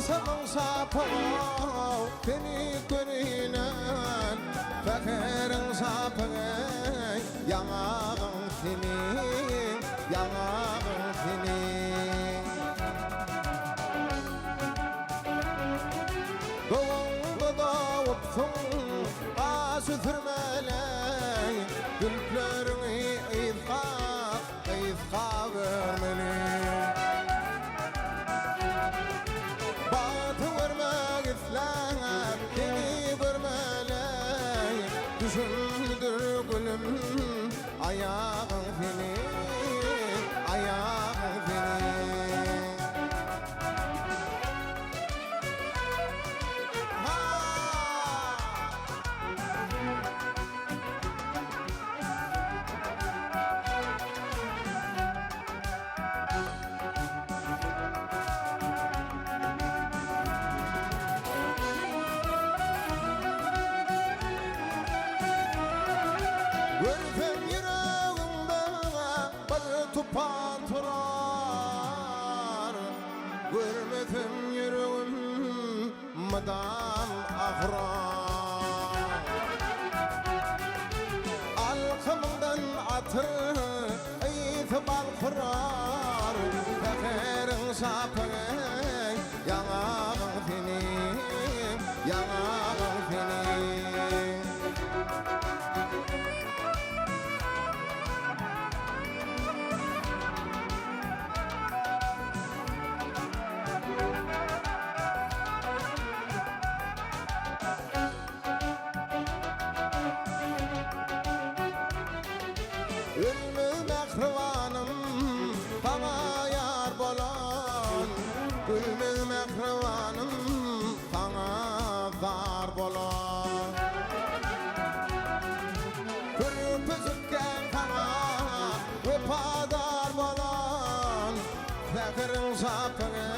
Asılın sapı beni görünen Fakirin sapı yanağın senin Yanağın senin Doğumda doğupsun Ağzı sürmeley Gülplerini izka vermeli Batı vermek isler Seni görmeley Düşündür gülüm Ayağın senin Ayağın senin Görsen yüreğimde bir tupan turar Görmesin yüreğim madan ahrar Alkımdan atır eytip alkırar Fakirin sapı yanağın senin Yanağın senin Gülmü mehrivanım bana yar bolan Gülmü mehrivanım bana dar bolan Kürpüzükken bana vepadar bolan Fakirin sapını